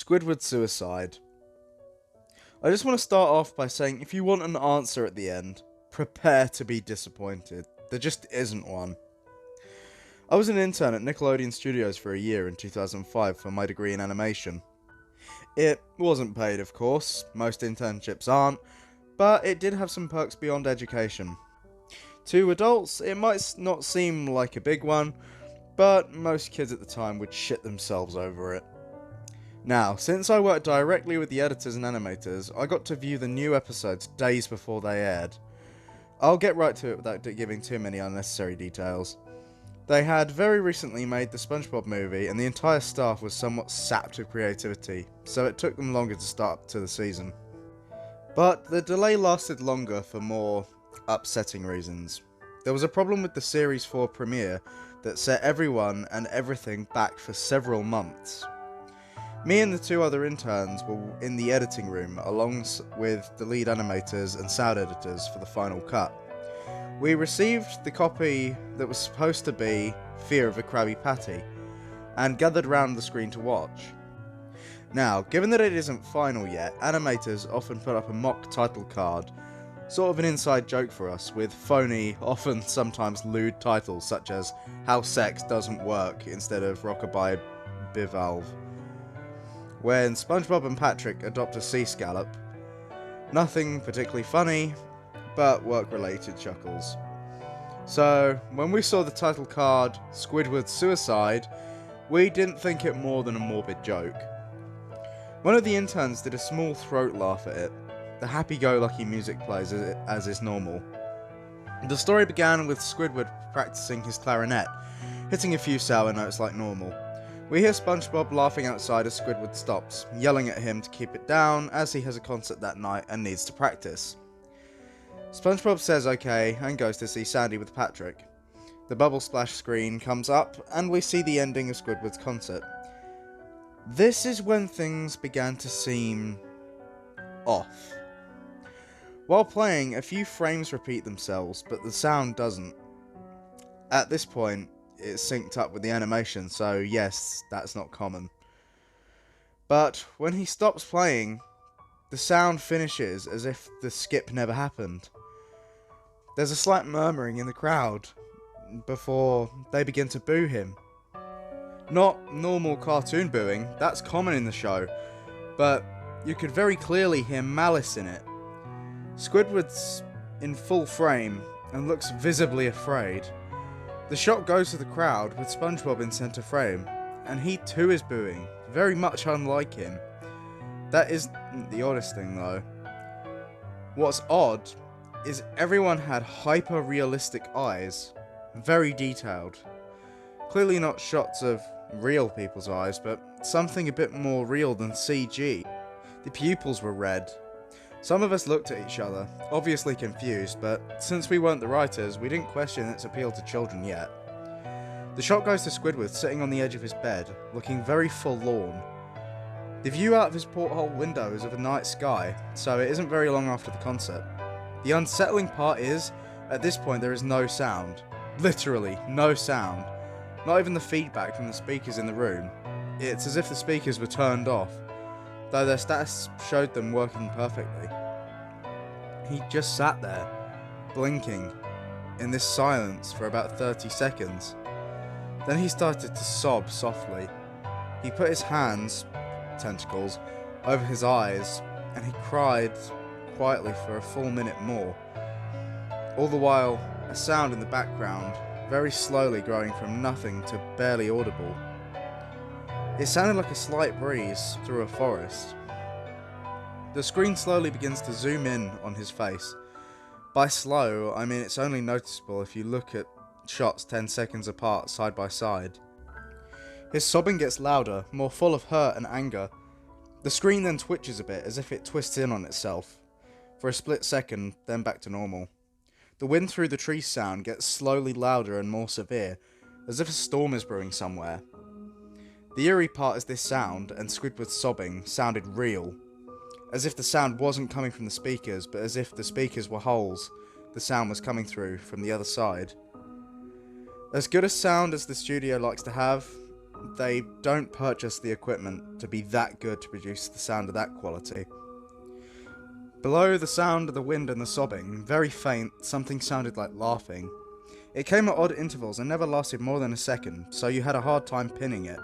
Squidward suicide. I just want to start off by saying if you want an answer at the end, prepare to be disappointed. There just isn't one. I was an intern at Nickelodeon Studios for a year in 2005 for my degree in animation. It wasn't paid, of course, most internships aren't, but it did have some perks beyond education. To adults, it might not seem like a big one, but most kids at the time would shit themselves over it. Now, since I worked directly with the editors and animators, I got to view the new episodes days before they aired. I'll get right to it without giving too many unnecessary details. They had very recently made the SpongeBob movie, and the entire staff was somewhat sapped of creativity, so it took them longer to start up to the season. But the delay lasted longer for more upsetting reasons. There was a problem with the Series 4 premiere that set everyone and everything back for several months. Me and the two other interns were in the editing room along with the lead animators and sound editors for the final cut. We received the copy that was supposed to be Fear of a Krabby Patty and gathered round the screen to watch. Now, given that it isn't final yet, animators often put up a mock title card, sort of an inside joke for us, with phony, often sometimes lewd titles such as How Sex Doesn't Work instead of Rockabye Bivalve. When SpongeBob and Patrick adopt a sea scallop. Nothing particularly funny, but work-related chuckles. So, when we saw the title card, Squidward Suicide, we didn't think it more than a morbid joke. One of the interns did a small throat laugh at it. The happy-go-lucky music plays as is normal. The story began with Squidward practicing his clarinet, hitting a few sour notes like normal. We hear SpongeBob laughing outside as Squidward stops, yelling at him to keep it down as he has a concert that night and needs to practice. SpongeBob says okay and goes to see Sandy with Patrick. The bubble splash screen comes up and we see the ending of Squidward's concert. This is when things began to seem off. While playing, a few frames repeat themselves, but the sound doesn't. At this point, it's synced up with the animation, so yes, that's not common. But when he stops playing, the sound finishes as if the skip never happened. There's a slight murmuring in the crowd before they begin to boo him. Not normal cartoon booing, that's common in the show, but you could very clearly hear malice in it. Squidward's in full frame and looks visibly afraid. The shot goes to the crowd with SpongeBob in centre frame, and he too is booing, very much unlike him. That isn't the oddest thing though. What's odd is everyone had hyper-realistic eyes, very detailed. Clearly not shots of real people's eyes, but something a bit more real than CG. The pupils were red. Some of us looked at each other, obviously confused, but since we weren't the writers, we didn't question its appeal to children yet. The shot goes to Squidward sitting on the edge of his bed, looking very forlorn. The view out of his porthole window is of a night sky, so it isn't very long after the concert. The unsettling part is, at this point there is no sound. Literally, no sound. Not even the feedback from the speakers in the room. It's as if the speakers were turned off, though their stats showed them working perfectly. He just sat there, blinking, in this silence for about 30 seconds. Then he started to sob softly. He put his hands, tentacles, over his eyes, and he cried quietly for a full minute more. All the while, a sound in the background, very slowly growing from nothing to barely audible. It sounded like a slight breeze through a forest. The screen slowly begins to zoom in on his face. By slow, I mean it's only noticeable if you look at shots 10 seconds apart side by side. His sobbing gets louder, more full of hurt and anger. The screen then twitches a bit as if it twists in on itself. For a split second, then back to normal. The wind through the trees sound gets slowly louder and more severe, as if a storm is brewing somewhere. The eerie part is this sound, and Squidward's sobbing, sounded real. As if the sound wasn't coming from the speakers, but as if the speakers were holes, the sound was coming through from the other side. As good a sound as the studio likes to have, they don't purchase the equipment to be that good to produce the sound of that quality. Below the sound of the wind and the sobbing, very faint, something sounded like laughing. It came at odd intervals and never lasted more than a second, so you had a hard time pinning it.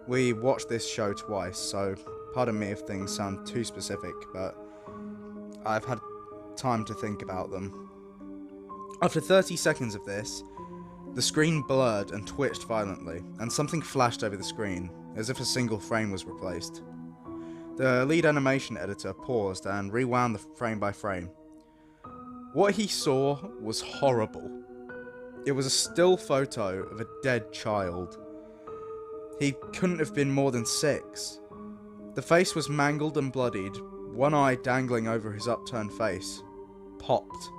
We watched this show twice, so pardon me if things sound too specific, but I've had time to think about them. After 30 seconds of this, the screen blurred and twitched violently, and something flashed over the screen, as if a single frame was replaced. The lead animation editor paused and rewound the frame by frame. What he saw was horrible. It was a still photo of a dead child. He couldn't have been more than 6. The face was mangled and bloodied, one eye dangling over his upturned face. Popped.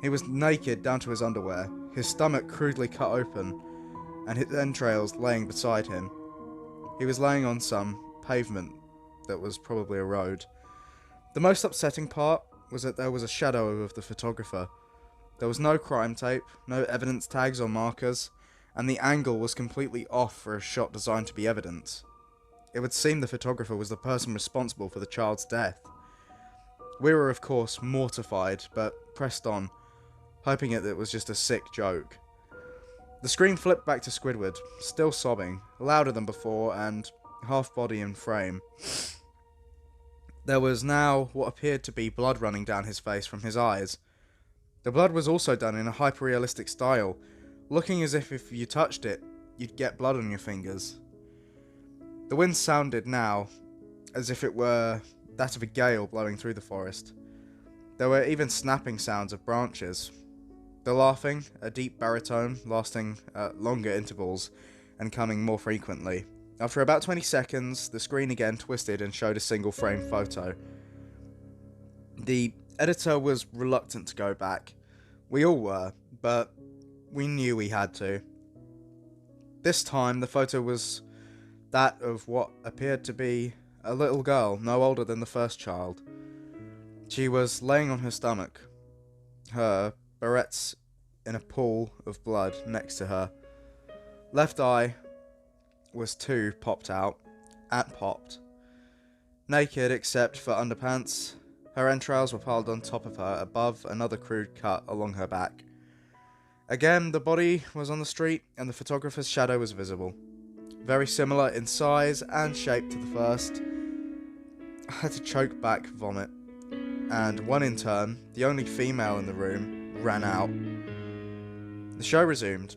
He was naked down to his underwear, his stomach crudely cut open, and his entrails laying beside him. He was laying on some pavement that was probably a road. The most upsetting part was that there was a shadow of the photographer. There was no crime tape, no evidence tags or markers, and the angle was completely off for a shot designed to be evidence. It would seem the photographer was the person responsible for the child's death. We were, of course, mortified, but pressed on, hoping it was just a sick joke. The screen flipped back to Squidward, still sobbing, louder than before, and half body in frame. There was now what appeared to be blood running down his face from his eyes. The blood was also done in a hyper-realistic style, looking as if you touched it, you'd get blood on your fingers. The wind sounded now as if it were that of a gale blowing through the forest. There were even snapping sounds of branches. The laughing, a deep baritone, lasting at longer intervals and coming more frequently. After about 20 seconds, the screen again twisted and showed a single frame photo. The editor was reluctant to go back. We all were, but we knew we had to. This time, the photo was that of what appeared to be a little girl, no older than the first child. She was laying on her stomach, her barrettes in a pool of blood next to her. Left eye was popped out, and popped. Naked except for underpants, her entrails were piled on top of her, above another crude cut along her back. Again, the body was on the street, and the photographer's shadow was visible. Very similar in size and shape to the first. I had to choke back vomit, and one intern, the only female in the room, ran out. The show resumed.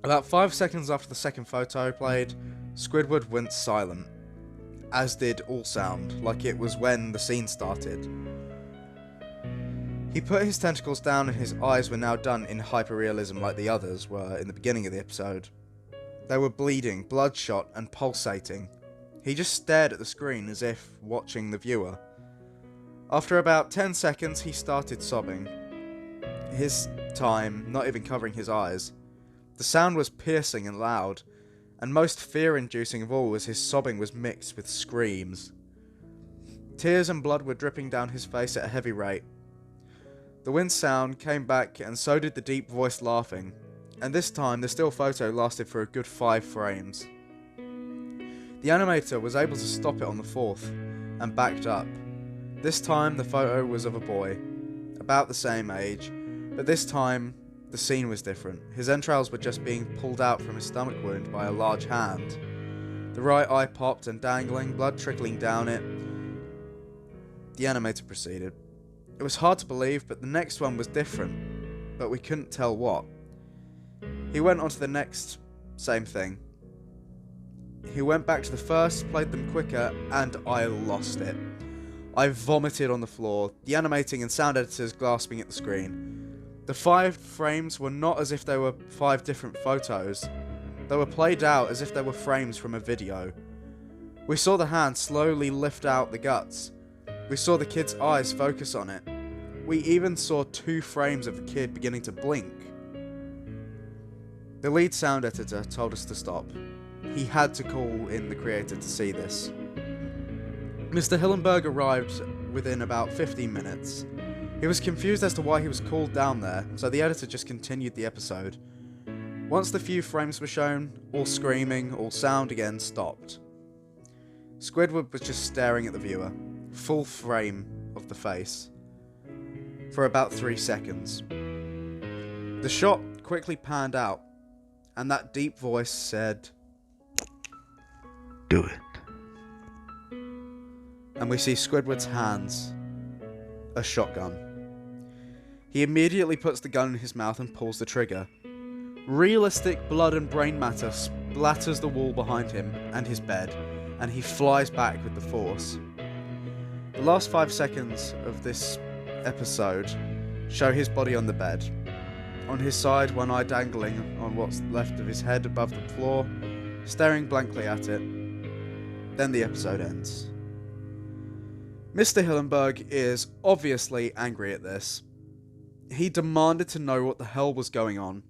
About 5 seconds after the second photo played, Squidward went silent, as did all sound, like it was when the scene started. He put his tentacles down and his eyes were now done in hyperrealism like the others were in the beginning of the episode. They were bleeding, bloodshot, and pulsating. He just stared at the screen as if watching the viewer. After about 10 seconds, he started sobbing. His time not even covering his eyes. The sound was piercing and loud, and most fear-inducing of all was his sobbing was mixed with screams. Tears and blood were dripping down his face at a heavy rate. The wind sound came back, and so did the deep-voiced laughing, and this time the still photo lasted for a good 5 frames. The animator was able to stop it on the 4th, and backed up. This time the photo was of a boy, about the same age, but this time the scene was different. His entrails were just being pulled out from his stomach wound by a large hand. The right eye popped and dangling, blood trickling down it. The animator proceeded. It was hard to believe, but the next one was different, but we couldn't tell what. He went on to the next, same thing. He went back to the first, played them quicker, and I lost it. I vomited on the floor, the animating and sound editors grasping at the screen. The 5 frames were not as if they were 5 different photos. They were played out as if they were frames from a video. We saw the hand slowly lift out the guts. We saw the kid's eyes focus on it. We even saw 2 frames of the kid beginning to blink. The lead sound editor told us to stop. He had to call in the creator to see this. Mr. Hillenberg arrived within about 15 minutes. He was confused as to why he was called down there, so the editor just continued the episode. Once the few frames were shown, all screaming, all sound again stopped. Squidward was just staring at the viewer, full frame of the face, for about 3 seconds. The shot quickly panned out, and that deep voice said, "Do it." And we see Squidward's hands, a shotgun. He immediately puts the gun in his mouth and pulls the trigger. Realistic blood and brain matter splatters the wall behind him and his bed, and he flies back with the force. The last 5 seconds of this episode show his body on the bed. On his side, one eye dangling on what's left of his head above the floor, staring blankly at it. Then the episode ends. Mr. Hillenburg is obviously angry at this. He demanded to know what the hell was going on.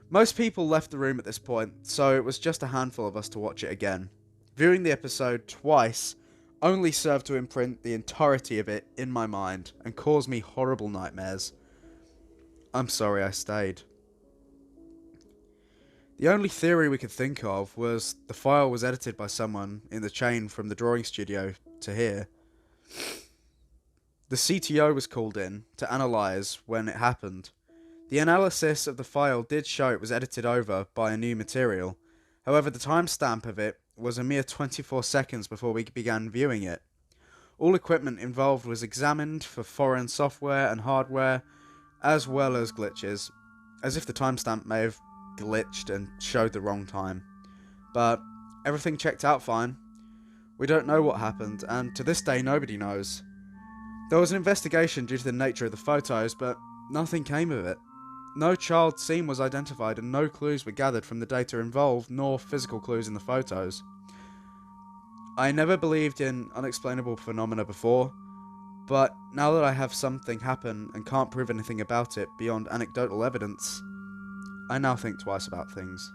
Most people left the room at this point, so it was just a handful of us to watch it again. Viewing the episode twice only served to imprint the entirety of it in my mind and cause me horrible nightmares. I'm sorry I stayed. The only theory we could think of was the file was edited by someone in the chain from the drawing studio to here. The CTO was called in to analyse when it happened. The analysis of the file did show it was edited over by a new material. However, the timestamp of it was a mere 24 seconds before we began viewing it. All equipment involved was examined for foreign software and hardware, as well as glitches, as if the timestamp may have glitched and showed the wrong time. But everything checked out fine. We don't know what happened, and to this day nobody knows. There was an investigation due to the nature of the photos, but nothing came of it. No child scene was identified and no clues were gathered from the data involved, nor physical clues in the photos. I never believed in unexplainable phenomena before, but now that I have something happen and can't prove anything about it beyond anecdotal evidence, I now think twice about things.